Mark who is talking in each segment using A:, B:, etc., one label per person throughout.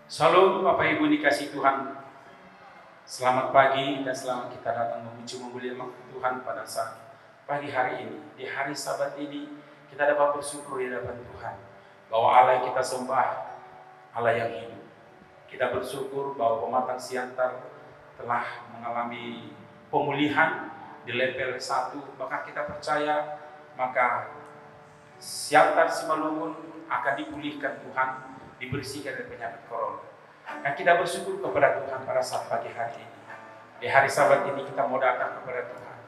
A: Shalom Bapak Ibu dikasih Tuhan. Selamat pagi dan selamat kita datang memuji memuliakan Tuhan pada saat pagi hari ini. Di hari Sabat ini kita dapat bersyukur di hadapan Tuhan bahwa Allah yang kita sembah Allah yang hidup. Kita bersyukur bahwa Pematang Siantar telah mengalami pemulihan di level 1. Bahkan kita percaya maka Siantar Simalungun akan dipulihkan Tuhan, dibersihkan dari penyakit corona. Dan kita bersyukur kepada Tuhan pada saat pagi hari ini. Di hari Sabat ini kita mau datang kepada Tuhan,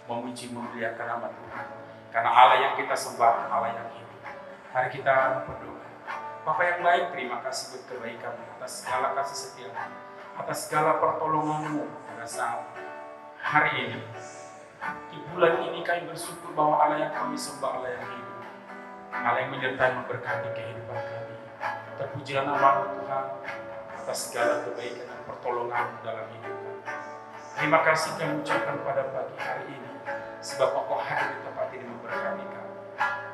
A: memuji memuliakan nama Tuhan. Karena Allah yang kita sembah, Allah yang hidup. Mari kita berdoa. Bapa yang baik, terima kasih buat kebaikan-Mu, atas segala kasih setia-Mu, atas segala pertolongan-Mu pada saat hari ini. Di bulan ini kami bersyukur bahwa Allah yang kami sembah, Allah yang hidup, Allah yang menyertai memberkati kehidupan kami. Terpujilah nama Tuhan atas segala kebaikan dan pertolongan dalam hidup kami. Terima kasih kami ucapkan pada pagi hari ini, sebab Engkau hadir di tempat ini memberkati kami.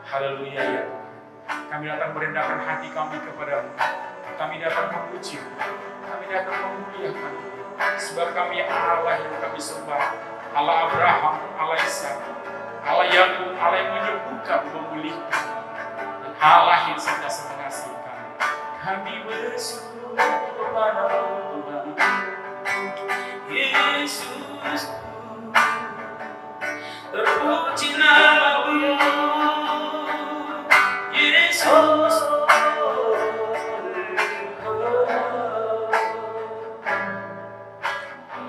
A: Haleluya ya Tuhan. Kami datang merendahkan hati kami kepada-Mu. Kami datang memuji-Mu. Kami datang memuliakan-Mu. Sebab kami Allah yang kami sembah, Allah Abraham, Allah Ishak, Allah Yakub, Allah yang menyembuhkan, memulihkan, dan Allah yang senantiasa mengasihi kami. Kami bersyukur kepada Tuhan Yesus, terpuji nama-Mu Yesus.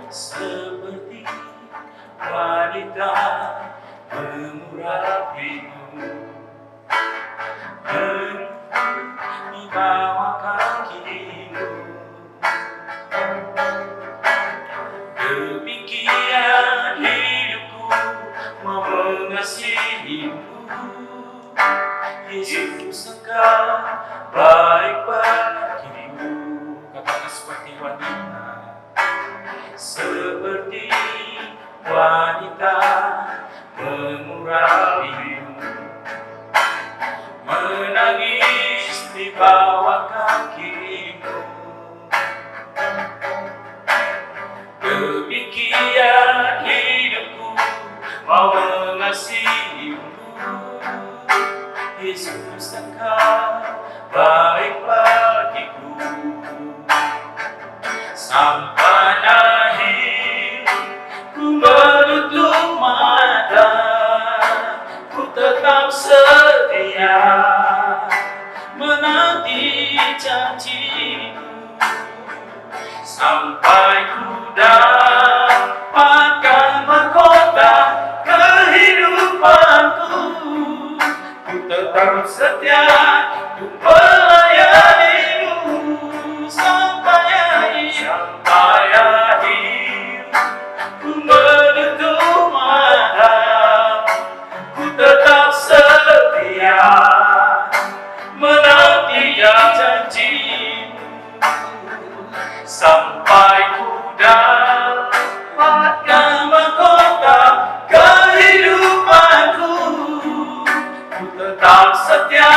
A: Seperti wanita mengurapimu di bawah kakimu, demikian hidupku mau mengasihimu. Yesus, Engkau baik bagiku. Katakan seperti wanita, seperti wanita mengurapimu, menangis di bawah kakimu, demikian hidupku mau mengasihimu. Yesus, Engkau baik bagiku. Sampai akhir ku menutup mata, ku tetap setia menanti janji-Mu, sampai ku dapatkan mahkota kehidupanku. Ku tetap setia untuk melayani-Mu sampai akhir. Ku menutup mata, ku tetap setia menanti janji-Mu, sampai ku dapatkan mahkota kehidupanku. Ku tetap setia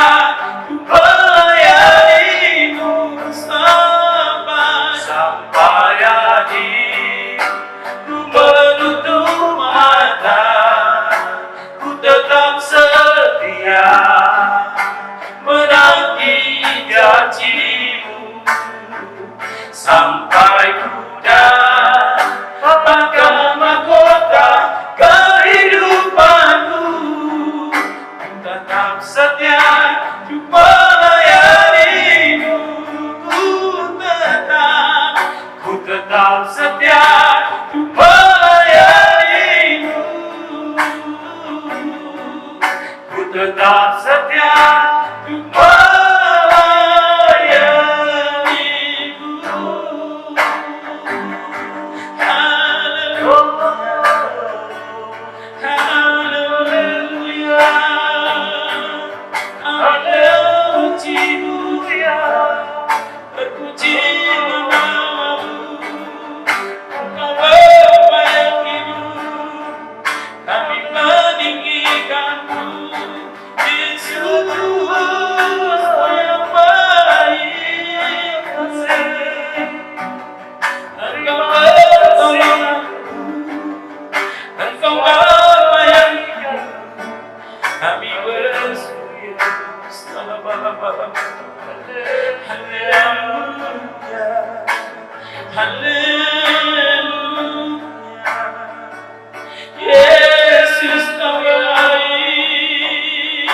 A: Engkau Bapa yang kami bersyukur. Haleluya, haleluya. Yesus Kau baik,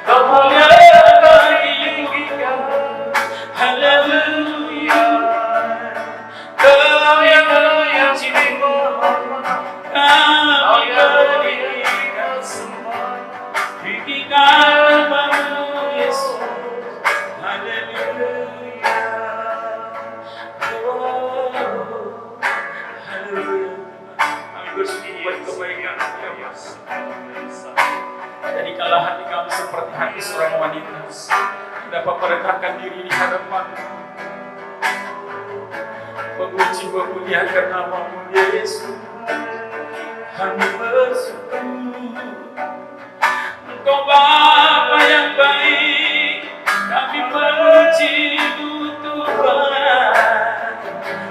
A: Kau mulia, Kau tinggikan. Haleluya, Kau yang dimohon, Kau berikan semua, tinggikan namamu Yesus. Haleluya, oh, haleluya. Kami bersyukur buat kebaikan Tuhan. Jadi kalau hati kami seperti hati seorang wanita, dapat merendahkan diri di hadapan, memuji memuliakan namamu ya Yesus. Kami bersyukur, Engkau Bapa yang baik, kami memuji-Mu Tuhan.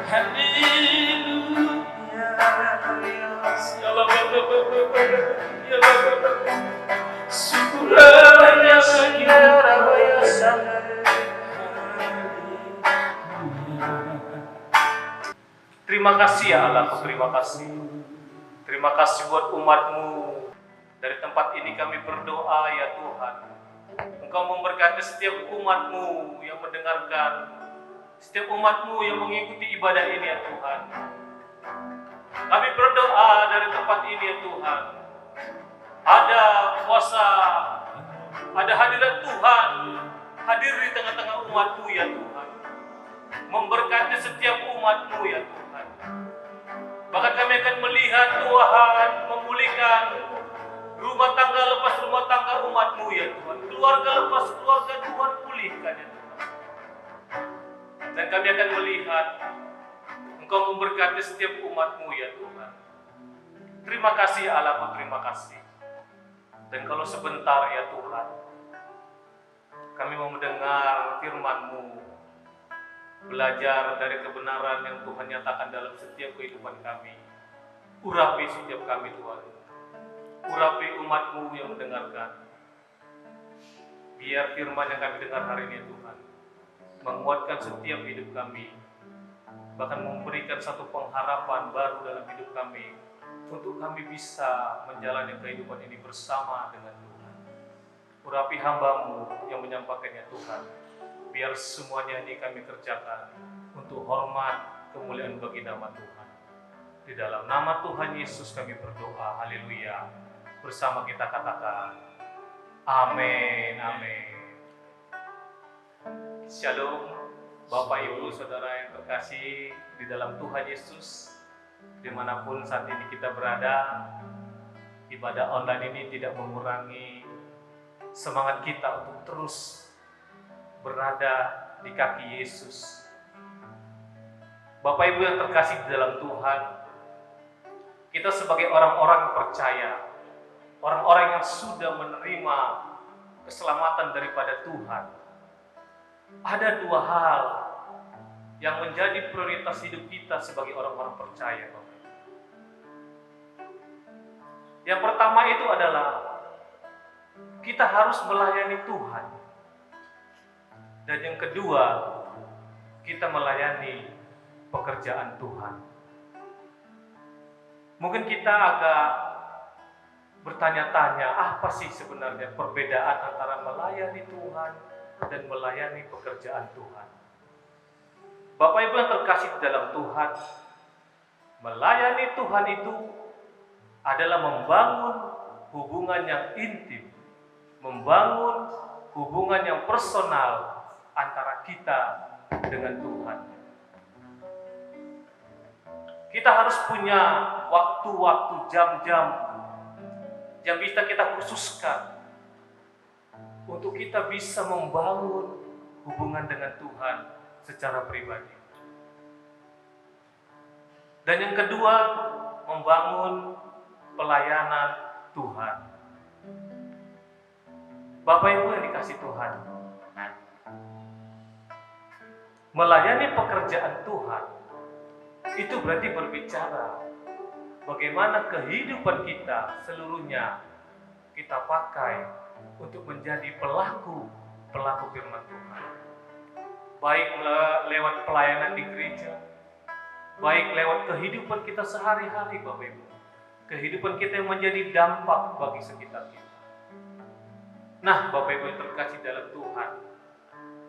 A: Haleluya, syukurlah bagi
B: Terima kasih ya Allah, terima kasih. Terima kasih buat umat-Mu. Dari tempat ini kami berdoa ya Tuhan. Engkau memberkati setiap umat-Mu yang mendengarkan, setiap umat-Mu yang mengikuti ibadah ini ya Tuhan. Kami berdoa dari tempat ini ya Tuhan. Ada kuasa, ada hadirat Tuhan hadir di tengah-tengah umat-Mu ya Tuhan. Memberkati setiap umat-Mu ya Tuhan. Bahkan kami akan melihat Tuhan memulihkan rumah tangga lepas rumah tangga umat-Mu ya Tuhan. Keluarga lepas keluarga Tuhan pulihkan ya Tuhan. Dan kami akan melihat Engkau memberkati setiap umat-Mu ya Tuhan. Terima kasih Allah, terima kasih. Dan kalau sebentar ya Tuhan, kami mau mendengar firman-Mu, belajar dari kebenaran yang Tuhan nyatakan dalam setiap kehidupan kami. Urapi setiap kami Tuhan. Urapi umat-Mu yang mendengarkan. Biar firman yang kami dengar hari ini Tuhan menguatkan setiap hidup kami, bahkan memberikan satu pengharapan baru dalam hidup kami, untuk kami bisa menjalani kehidupan ini bersama dengan Tuhan. Urapi hamba-Mu yang menyampaikannya Tuhan. Biar semuanya ini kami kerjakan untuk hormat kemuliaan bagi nama Tuhan. Di dalam nama Tuhan Yesus kami berdoa. Haleluya. Bersama kita katakan amin, amin. Shalom Bapak Ibu Saudara yang terkasih di dalam Tuhan Yesus. Dimanapun saat ini kita berada, ibadah online ini tidak mengurangi semangat kita untuk terus berada di kaki Yesus. Bapak Ibu yang terkasih di dalam Tuhan, kita sebagai orang-orang percaya, orang-orang yang sudah menerima keselamatan daripada Tuhan, ada dua hal yang menjadi prioritas hidup kita sebagai orang-orang percaya. Yang pertama itu adalah kita harus melayani Tuhan. Dan yang kedua, kita melayani pekerjaan Tuhan. Mungkin kita agak bertanya-tanya, apa sih sebenarnya perbedaan antara melayani Tuhan dan melayani pekerjaan Tuhan? Bapak Ibu yang terkasih di dalam Tuhan, melayani Tuhan itu adalah membangun hubungan yang intim, membangun hubungan yang personal antara kita dengan Tuhan. Kita harus punya waktu-waktu, jam-jam yang bisa kita khususkan untuk kita bisa membangun hubungan dengan Tuhan secara pribadi. Dan yang kedua, membangun pelayanan Tuhan. Bapak Ibu yang dikasih Tuhan, melayani pekerjaan Tuhan itu berarti berbicara bagaimana kehidupan kita seluruhnya kita pakai untuk menjadi pelaku firman Tuhan. Baik lewat pelayanan di gereja, baik lewat kehidupan kita sehari-hari Bapak Ibu. Kehidupan kita yang menjadi dampak bagi sekitar kita. Nah Bapak Ibu yang terkasih dalam Tuhan,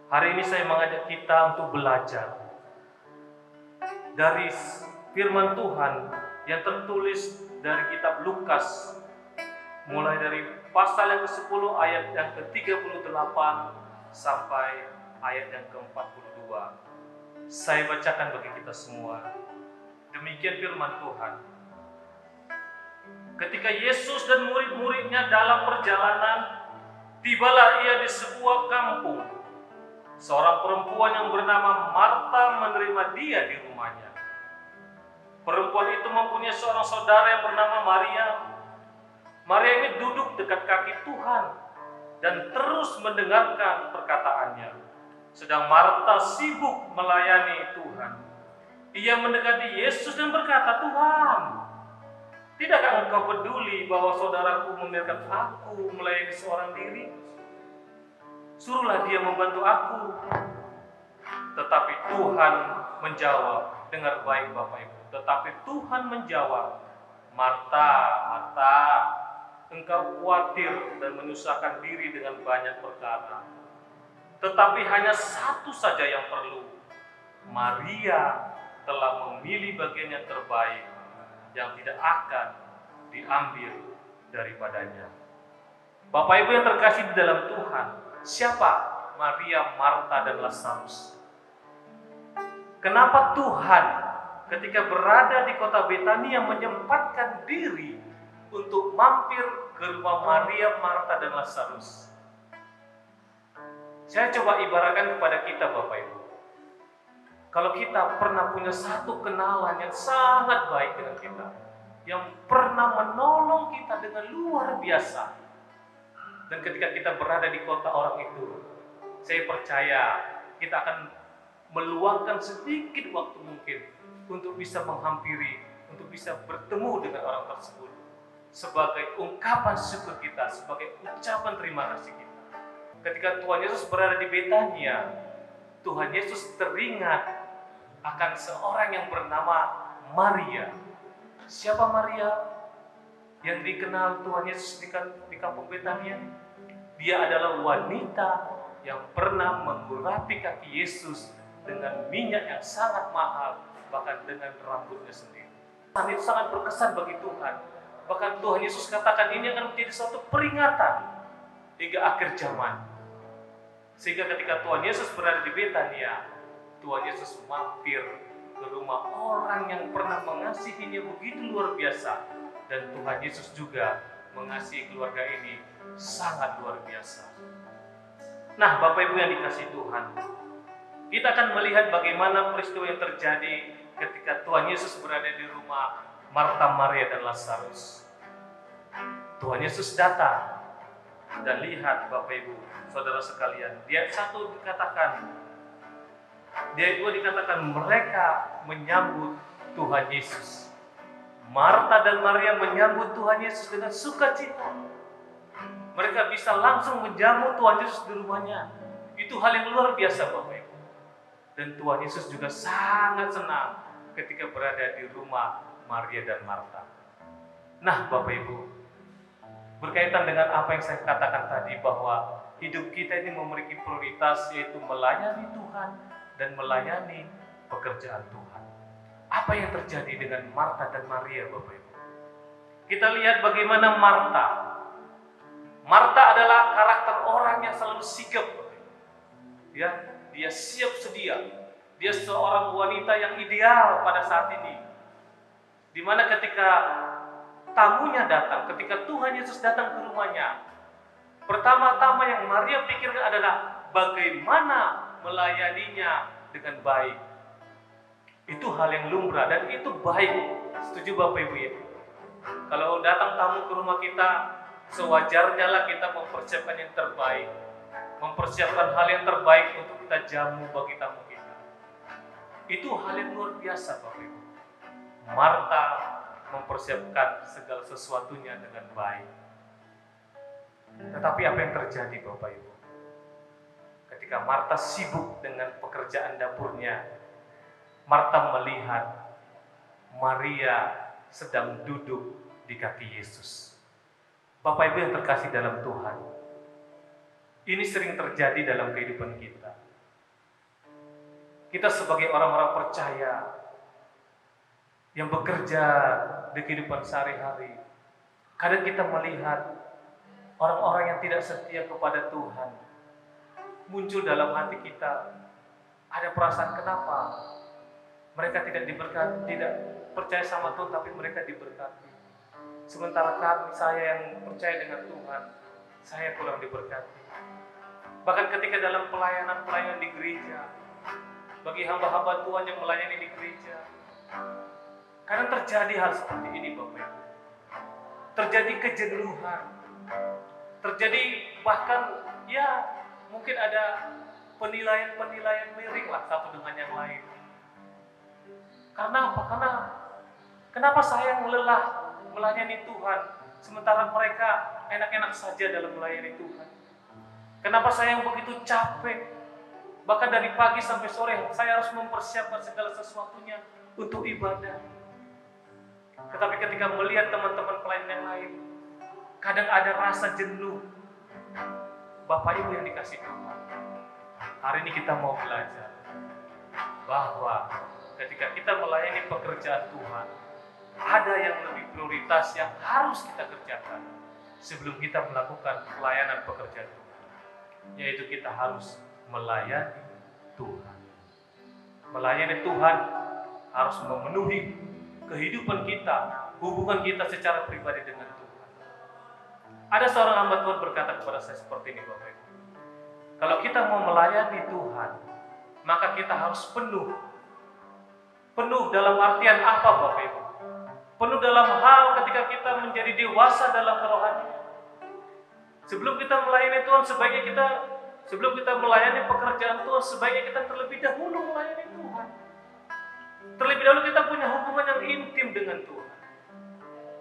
B: hari ini saya mengajak kita untuk belajar dari firman Tuhan yang tertulis dari kitab Lukas, mulai dari pasal yang ke-10 ayat yang ke-38 sampai ayat yang ke-42. Saya bacakan bagi kita semua. Demikian firman Tuhan. Ketika Yesus dan murid-muridnya dalam perjalanan, tibalah ia di sebuah kampung. Seorang perempuan yang bernama Marta menerima dia di rumahnya. Perempuan itu mempunyai seorang saudara yang bernama Maria. Maria ini duduk dekat kaki Tuhan dan terus mendengarkan perkataannya. Sedang Marta sibuk melayani Tuhan. Ia mendekati Yesus dan berkata, "Tuhan, tidakkah engkau peduli bahwa saudaraku membiarkan aku melayani seorang diri? Suruhlah dia membantu aku." Tetapi Tuhan menjawab, dengar baik Bapak Ibu. Tetapi Tuhan menjawab, "Marta, Marta, engkau khawatir dan menyusahkan diri dengan banyak perkara. Tetapi hanya satu saja yang perlu. Maria telah memilih bagian yang terbaik yang tidak akan diambil daripadanya." Bapak Ibu yang terkasih di dalam Tuhan, siapa Maria, Marta, dan Lazarus? Kenapa Tuhan ketika berada di kota Betania menyempatkan diri untuk mampir ke rumah Maria, Marta, dan Lazarus? Saya coba ibaratkan kepada kita Bapak Ibu. Kalau kita pernah punya satu kenalan yang sangat baik dengan kita, yang pernah menolong kita dengan luar biasa, dan ketika kita berada di kota orang itu, saya percaya kita akan meluangkan sedikit waktu mungkin untuk bisa menghampiri, untuk bisa bertemu dengan orang tersebut sebagai ungkapan syukur kita, sebagai ucapan terima kasih kita. Ketika Tuhan Yesus berada di Betania, Tuhan Yesus teringat akan seorang yang bernama Maria. Siapa Maria yang dikenal Tuhan Yesus di kampung Betania? Dia adalah wanita yang pernah mengurapi kaki Yesus dengan minyak yang sangat mahal, bahkan dengan rambutnya sendiri. Itu sangat berkesan bagi Tuhan. Bahkan Tuhan Yesus katakan ini akan menjadi suatu peringatan hingga akhir zaman. Sehingga ketika Tuhan Yesus berada di Betania, Tuhan Yesus mampir ke rumah orang yang pernah mengasihinya begitu luar biasa. Dan Tuhan Yesus juga mengasihi keluarga ini sangat luar biasa. Nah, Bapak Ibu yang dikasihi Tuhan, kita akan melihat bagaimana peristiwa yang terjadi ketika Tuhan Yesus berada di rumah Marta, Maria, dan Lazarus. Tuhan Yesus datang dan lihat Bapak Ibu, saudara sekalian, dia dua dikatakan mereka menyambut Tuhan Yesus. Marta dan Maria menyambut Tuhan Yesus dengan sukacita. Mereka bisa langsung menjamu Tuhan Yesus di rumahnya. Itu hal yang luar biasa Bapak Ibu. Dan Tuhan Yesus juga sangat senang ketika berada di rumah Maria dan Marta. Nah Bapak Ibu, berkaitan dengan apa yang saya katakan tadi, bahwa hidup kita ini memiliki prioritas, yaitu melayani Tuhan dan melayani pekerjaan Tuhan. Apa yang terjadi dengan Marta dan Maria Bapak Ibu? Kita lihat bagaimana Marta. Marta adalah karakter orang yang selalu sigap. Ya, dia siap sedia. Dia seorang wanita yang ideal pada saat ini. Di mana ketika tamunya datang, ketika Tuhan Yesus datang ke rumahnya, pertama-tama yang Maria pikirkan adalah bagaimana melayaninya dengan baik. Itu hal yang lumrah dan itu baik. Setuju Bapak Ibu ya? Kalau datang tamu ke rumah kita, sewajarnya lah kita mempersiapkan yang terbaik, mempersiapkan hal yang terbaik untuk kita jamu bagi tamu kita. Itu hal yang luar biasa Bapak Ibu. Marta mempersiapkan segala sesuatunya dengan baik. Tetapi apa yang terjadi Bapak Ibu? Ketika Marta sibuk dengan pekerjaan dapurnya, Marta melihat Maria sedang duduk di kaki Yesus. Bapak Ibu yang terkasih dalam Tuhan, ini sering terjadi dalam kehidupan kita. Kita sebagai orang-orang percaya yang bekerja di kehidupan sehari-hari, kadang kita melihat orang-orang yang tidak setia kepada Tuhan. Muncul dalam hati kita ada perasaan kenapa mereka tidak diberkati, tidak percaya sama Tuhan, tapi mereka diberkati. Sementara kami, saya yang percaya dengan Tuhan, saya kurang diberkati. Bahkan ketika dalam pelayanan di gereja, bagi hamba-hamba Tuhan yang melayani di gereja, kadang terjadi hal seperti ini Bapak Ibu. Terjadi kejenuhan, terjadi bahkan ya mungkin ada penilaian miring lah satu dengan yang lain. Karena apa? Kenapa saya yang lelah melayani Tuhan, sementara mereka enak-enak saja dalam melayani Tuhan? Kenapa saya yang begitu capek? Bahkan dari pagi sampai sore saya harus mempersiapkan segala sesuatunya untuk ibadah. Tetapi ketika melihat teman-teman pelayan yang lain, kadang ada rasa jenuh. Bapak Ibu yang dikasih Tuhan, hari ini kita mau belajar bahwa ketika kita melayani pekerjaan Tuhan, ada yang lebih prioritas yang harus kita kerjakan sebelum kita melakukan pelayanan pekerjaan Tuhan, yaitu kita harus melayani Tuhan. Melayani Tuhan harus memenuhi kehidupan kita, hubungan kita secara pribadi dengan Tuhan. Ada seorang hamba Tuhan berkata kepada saya seperti ini Bapak Ibu. Kalau kita mau melayani Tuhan, maka kita harus penuh. Penuh dalam artian apa Bapak Ibu? Penuh dalam hal ketika kita menjadi dewasa dalam kerohanian. Sebelum kita melayani Tuhan, sebelum kita melayani pekerjaan Tuhan, sebaiknya kita terlebih dahulu melayani Tuhan. Terlebih dahulu kita punya hubungan yang intim dengan Tuhan.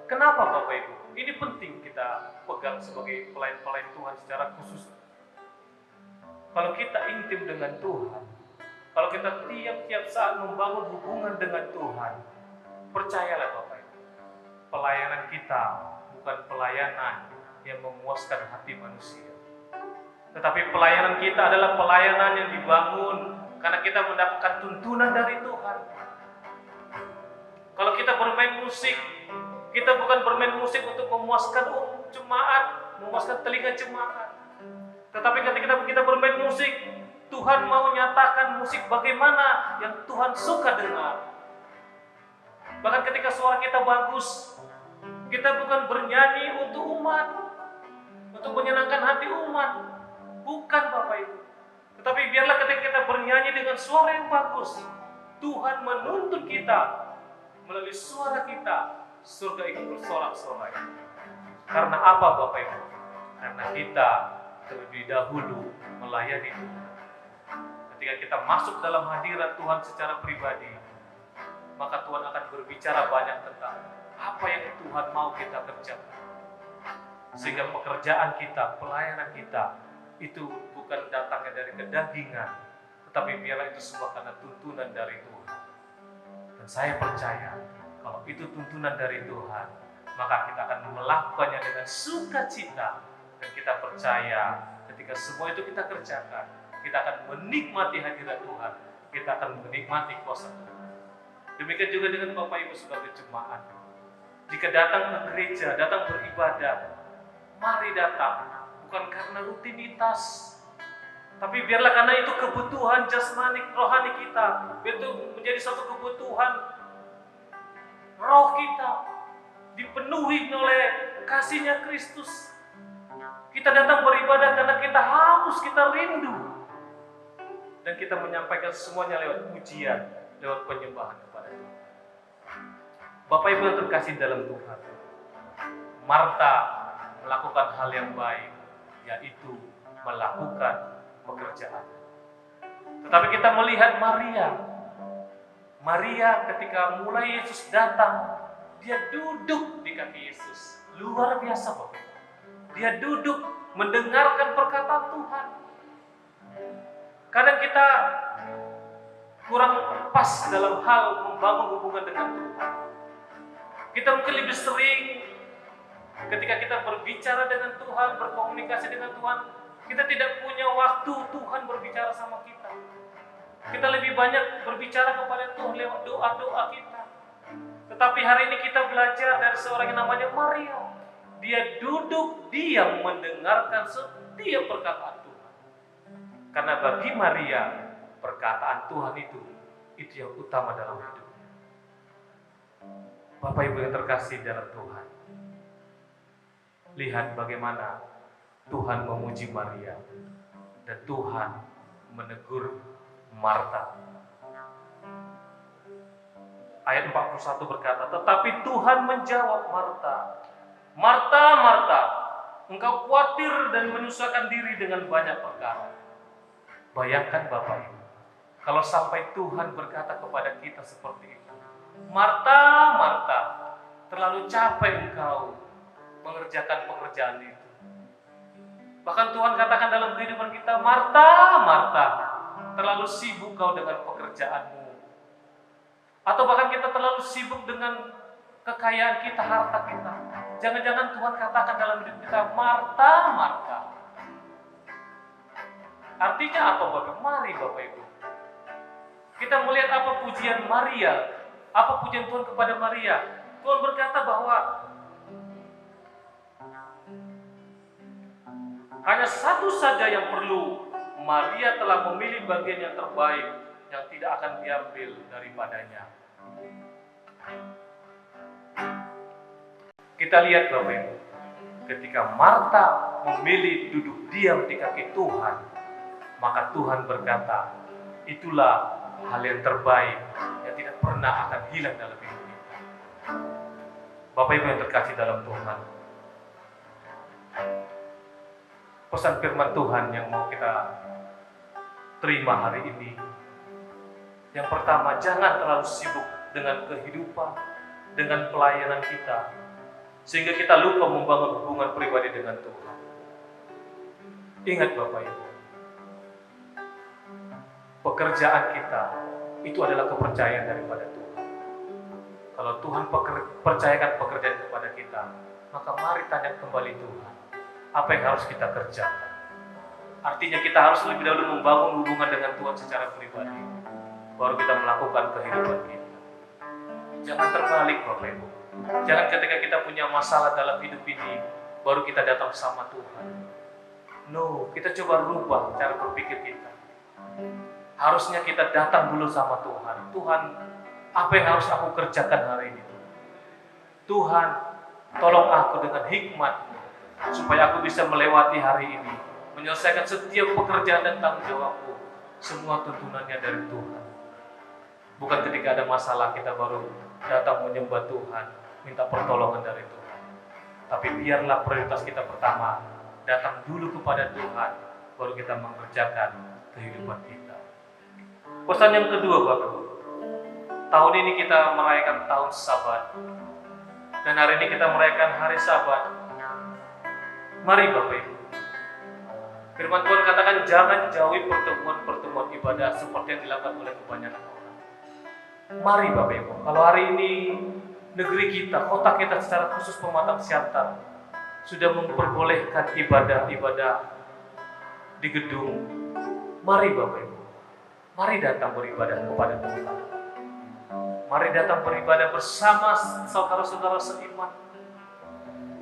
B: Kenapa Bapak Ibu? Ini penting kita pegang sebagai pelayan-pelayan Tuhan secara khusus. Kalau kita intim dengan Tuhan, kalau kita tiap-tiap saat membangun hubungan dengan Tuhan, percayalah Bapak Ibu, pelayanan kita bukan pelayanan yang memuaskan hati manusia. Tetapi pelayanan kita adalah pelayanan yang dibangun karena kita mendapatkan tuntunan dari Tuhan. Kalau kita bermain musik, kita bukan bermain musik untuk memuaskan jemaat, memuaskan telinga jemaat. Tetapi ketika kita bermain musik, Tuhan mau nyatakan musik bagaimana yang Tuhan suka dengar. Bahkan ketika suara kita bagus, kita bukan bernyanyi untuk umat, untuk menyenangkan hati umat. Bukan Bapak Ibu. Tetapi biarlah ketika kita bernyanyi dengan suara yang bagus, Tuhan menuntun kita melalui suara kita. Surga ikut bersorak-sorai. Karena apa Bapak Ibu? Karena kita terlebih dahulu melayani Tuhan. Ketika kita masuk dalam hadirat Tuhan secara pribadi, maka Tuhan akan berbicara banyak tentang apa yang Tuhan mau kita kerjakan. Sehingga pekerjaan kita, pelayanan kita, itu bukan datangnya dari kedagingan, tetapi biarlah itu semua karena tuntunan dari Tuhan. Dan saya percaya, kalau itu tuntunan dari Tuhan, maka kita akan melakukannya dengan sukacita. Dan kita percaya ketika semua itu kita kerjakan, kita akan menikmati hadirat Tuhan, kita akan menikmati kuasa Tuhan. Demikian juga dengan Bapak Ibu sebagai jemaat. Jika datang ke gereja, datang beribadah, mari datang bukan karena rutinitas, tapi biarlah karena itu kebutuhan jasmani rohani kita, biar itu menjadi satu kebutuhan roh kita dipenuhi oleh kasih-Nya Kristus. Kita datang beribadah karena kita haus, kita rindu, dan kita menyampaikan semuanya lewat pujian, lewat penyembahan kepada Tuhan. Bapak Ibu yang terkasih dalam Tuhan, Marta melakukan hal yang baik, yaitu melakukan pekerjaan. Tetapi kita melihat Maria Maria ketika mulai Yesus datang, dia duduk di kaki Yesus. Luar biasa Bapak. Dia duduk mendengarkan perkataan Tuhan. Kadang kita kurang pas dalam hal membangun hubungan dengan Tuhan. Kita mungkin lebih sering ketika kita berbicara dengan Tuhan, berkomunikasi dengan Tuhan, kita tidak punya waktu Tuhan berbicara sama kita. Kita lebih banyak berbicara kepada Tuhan lewat doa-doa kita. Tetapi hari ini kita belajar dari seorang yang namanya Maria. Dia duduk diam mendengarkan setiap perkataan Tuhan. Karena bagi Maria, perkataan Tuhan itu yang utama dalam hidupnya. Bapak Ibu yang terkasih dalam Tuhan, lihat bagaimana Tuhan memuji Maria dan Tuhan menegur Marta. Ayat 41 berkata, tetapi Tuhan menjawab Marta, Marta, Marta, engkau khawatir dan menyusahkan diri dengan banyak perkara. Bayangkan Bapak Ibu, kalau sampai Tuhan berkata kepada kita seperti itu, Marta, Marta, terlalu capek engkau mengerjakan pekerjaan itu. Bahkan Tuhan katakan dalam kehidupan kita, Marta, Marta, terlalu sibuk kau dengan pekerjaanmu. Atau bahkan kita terlalu sibuk dengan kekayaan kita, harta kita. Jangan-jangan Tuhan katakan dalam hidup kita, Marta, Marta. Artinya apa Bapak? Mari Bapak Ibu, kita melihat apa pujian Maria, apa pujian Tuhan kepada Maria. Tuhan berkata bahwa hanya satu saja yang perlu. Maria telah memilih bagian yang terbaik yang tidak akan diambil daripadanya. Kita lihat Bapak Ibu, ketika Marta memilih duduk diam di kaki Tuhan, maka Tuhan berkata, itulah hal yang terbaik yang tidak pernah akan hilang dalam hidup kita. Bapak Ibu yang terkasih dalam Tuhan, pesan firman Tuhan yang mau kita terima hari ini, yang pertama, jangan terlalu sibuk dengan kehidupan, dengan pelayanan kita, sehingga kita lupa membangun hubungan pribadi dengan Tuhan. Ingat Bapak Ibu, pekerjaan kita itu adalah kepercayaan daripada Tuhan. Kalau Tuhan percayakan pekerjaan kepada kita, maka mari tanya kembali Tuhan, apa yang harus kita kerjakan. Artinya kita harus lebih dahulu membangun hubungan dengan Tuhan secara pribadi, baru kita melakukan kehidupan kita. Jangan terbalik Bapak Ibu. Jangan ketika kita punya masalah dalam hidup ini, baru kita datang sama Tuhan. No, kita coba rubah cara berpikir kita. Harusnya kita datang dulu sama Tuhan. Tuhan, apa yang harus aku kerjakan hari ini? Tuhan, tolong aku dengan hikmat-Mu, supaya aku bisa melewati hari ini, menyelesaikan setiap pekerjaan dan tanggung jawabku. Semua tuntunannya dari Tuhan. Bukan ketika ada masalah kita baru datang menyembah Tuhan, minta pertolongan dari Tuhan. Tapi biarlah prioritas kita pertama, datang dulu kepada Tuhan, baru kita mengerjakan kehidupan kita. Pesan yang kedua Bapak, tahun ini kita merayakan tahun Sabat, dan hari ini kita merayakan hari Sabat. Mari Bapak Ibu, firman Tuhan katakan jangan jauhi pertemuan-pertemuan ibadah seperti yang dilakukan oleh kebanyakan orang. Mari Bapak Ibu, kalau hari ini negeri kita, kota kita secara khusus Pematang Siantar sudah memperbolehkan ibadah-ibadah di gedung. Mari Bapak Ibu, mari datang beribadah kepada Tuhan. Mari datang beribadah bersama saudara-saudara seiman.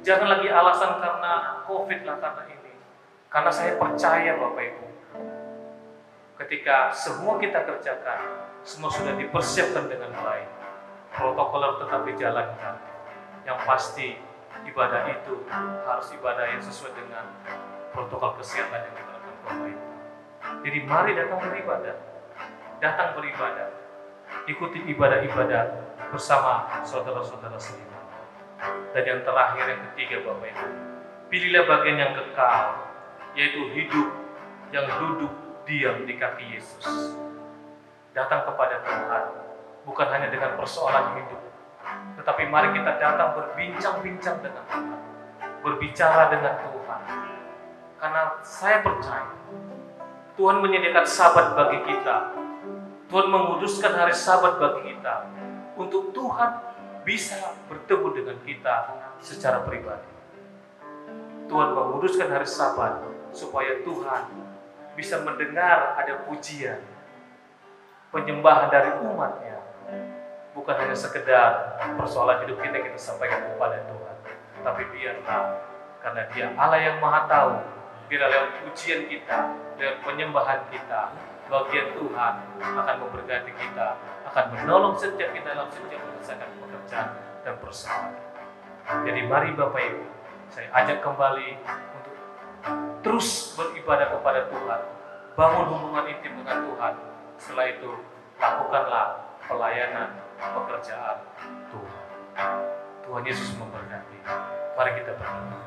B: Jangan lagi alasan karena COVID lah, karena ini. Karena saya percaya Bapak Ibu, ketika semua kita kerjakan, semua sudah dipersiapkan dengan baik, protokol tetap dijalankan. Yang pasti ibadah itu harus ibadah yang sesuai dengan protokol kesehatan yang diterapkan Bapak Ibu. Jadi mari datang beribadah, ikuti ibadah-ibadah bersama saudara-saudara seiman. Dan yang terakhir, yang ketiga Bapak Ibu, pilihlah bagian yang kekal, yaitu hidup yang duduk diam di kaki Yesus. Datang kepada Tuhan, bukan hanya dengan persoalan hidup, tetapi mari kita datang berbincang-bincang dengan Tuhan, berbicara dengan Tuhan. Karena saya percaya Tuhan menyediakan Sabat bagi kita. Tuhan menguduskan hari Sabat bagi kita untuk Tuhan bisa bertemu dengan kita secara pribadi. Tuhan menguduskan hari Sabat supaya Tuhan bisa mendengar ada pujian, penyembahan dari umatnya. Bukan hanya sekedar persoalan hidup kita sampaikan kepada Tuhan, tapi biarlah, karena Dia Allah yang Maha Tahu, biarlah lewat pujian kita, lewat penyembahan kita, bagian Tuhan akan memberkati kita, akan menolong setiap kita dalam setiap menyelesaikan pekerjaan dan persoalan. Jadi mari Bapak Ibu, saya ajak kembali untuk terus beribadah kepada Tuhan, bangun hubungan intim dengan Tuhan. Setelah itu lakukanlah pelayanan pekerjaan Tuhan. Tuhan Yesus memberkati. Mari kita berdoa.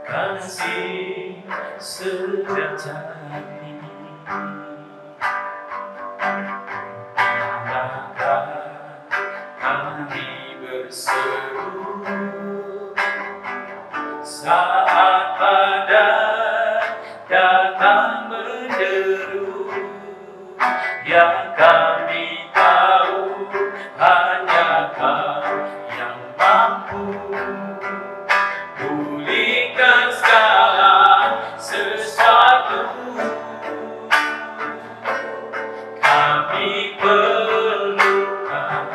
A: Kasih sejati, maka kami berseru saat pada datang menderu, yang kami tahu hanya Kau yang mampu pulihkan segala sesuatu. Kami perlukan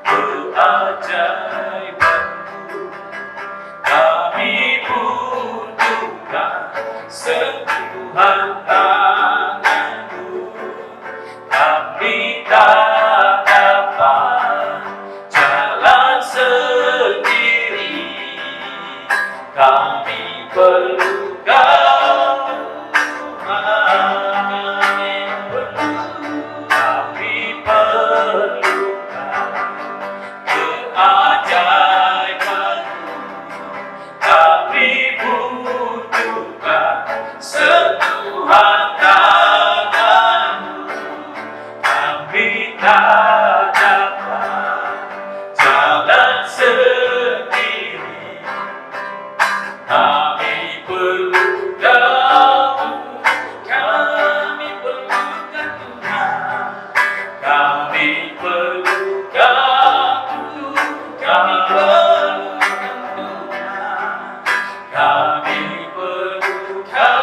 A: keajaiban-Mu, kami butuhkan sentuhan tangan-Mu. Kami tak dapat jalan sendiri, kami perlu Kau Tuhan. Kami perlukan keajaiban-Mu, kami butuhkan sentuhan tangan-Mu. Kami tak dapat jalan sendiri, kami perlu Kau. Kami perlukan Tuhan, kami perlukan Tuhan, kami perlukan Tuhan, kami perlukan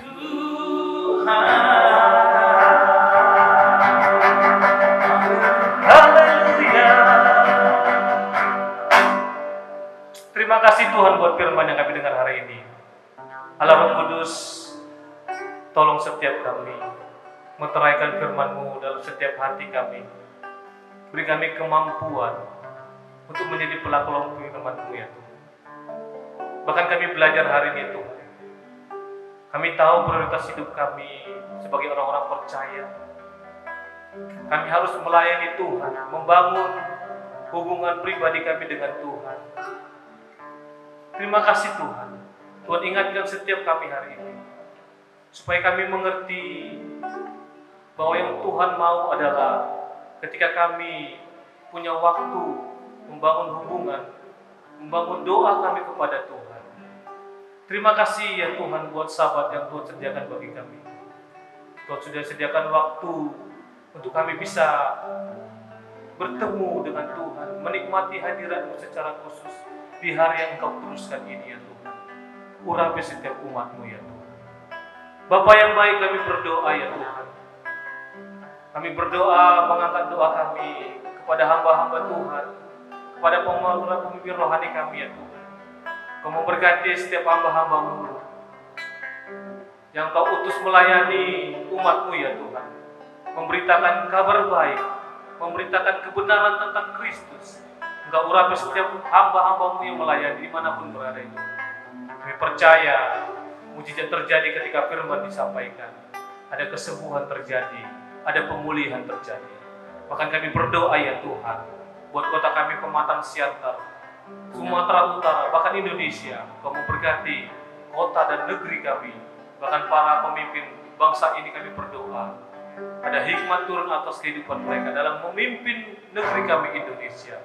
A: Tuhan. Haleluya.
B: Terima kasih Tuhan buat firman yang kami dengar hari ini. Allah Roh Kudus, tolong setiap kami meteraikan firman-Mu dalam setiap hati kami. Beri kami kemampuan untuk menjadi pelaku firman-Mu ya Tuhan. Bahkan kami belajar hari ini Tuhan, kami tahu prioritas hidup kami sebagai orang-orang percaya. Kami harus melayani Tuhan, membangun hubungan pribadi kami dengan Tuhan. Terima kasih Tuhan. Tuhan ingatkan setiap kami hari ini, supaya kami mengerti bahwa yang Tuhan mau adalah ketika kami punya waktu membangun hubungan, membangun doa kami kepada Tuhan. Terima kasih ya Tuhan buat sahabat yang Tuhan sediakan bagi kami. Tuhan sudah sediakan waktu untuk kami bisa bertemu dengan Tuhan, menikmati hadirat-Mu secara khusus di hari yang Engkau teruskan ini ya Tuhan. Urapi setiap umat-Mu ya Tuhan. Bapa yang baik, kami berdoa ya Tuhan. Kami berdoa, mengangkat doa kami kepada hamba-hamba Tuhan, kepada pemimpin rohani kami ya Tuhan. Kau memberkati setiap hamba-hamba-Mu yang Kau utus melayani umat-Mu ya Tuhan, memberitakan kabar baik, memberitakan kebenaran tentang Kristus. Engkau urapi setiap hamba-hamba-Mu yang melayani dimanapun berada itu. Kami percaya mujizat terjadi ketika firman disampaikan, ada kesembuhan terjadi, ada pemulihan terjadi. Bahkan kami berdoa ya Tuhan, buat kota kami Pematang Siantar, Sumatera Utara, bahkan Indonesia. Engkau memberkati kota dan negeri kami, bahkan para pemimpin bangsa ini kami berdoa. Ada hikmat turun atas kehidupan mereka dalam memimpin negeri kami Indonesia.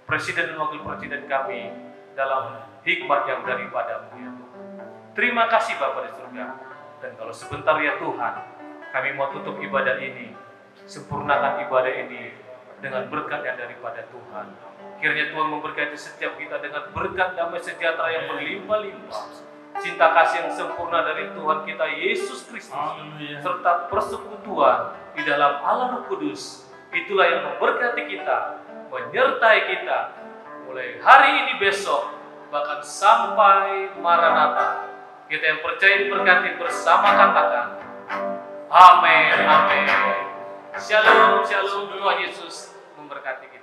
B: Presiden dan wakil presiden kami dalam hikmat yang daripadamu ya Tuhan. Terima kasih Bapa di surga. Dan kalau sebentar ya Tuhan, kami mau tutup ibadah ini, sempurnakan ibadah ini dengan berkat yang daripada Tuhan. Kiranya Tuhan memberkati setiap kita dengan berkat damai sejahtera yang berlimpah-limpah, cinta kasih yang sempurna dari Tuhan kita Yesus Kristus, serta persekutuan di dalam Allah Roh Kudus. Itulah yang memberkati kita, menyertai kita mulai hari ini, besok, bahkan sampai Maranatha. Kita yang percaya diberkati bersama, katakan amin, amin. Shalom, shalom. Tuhan Yesus memberkati kita.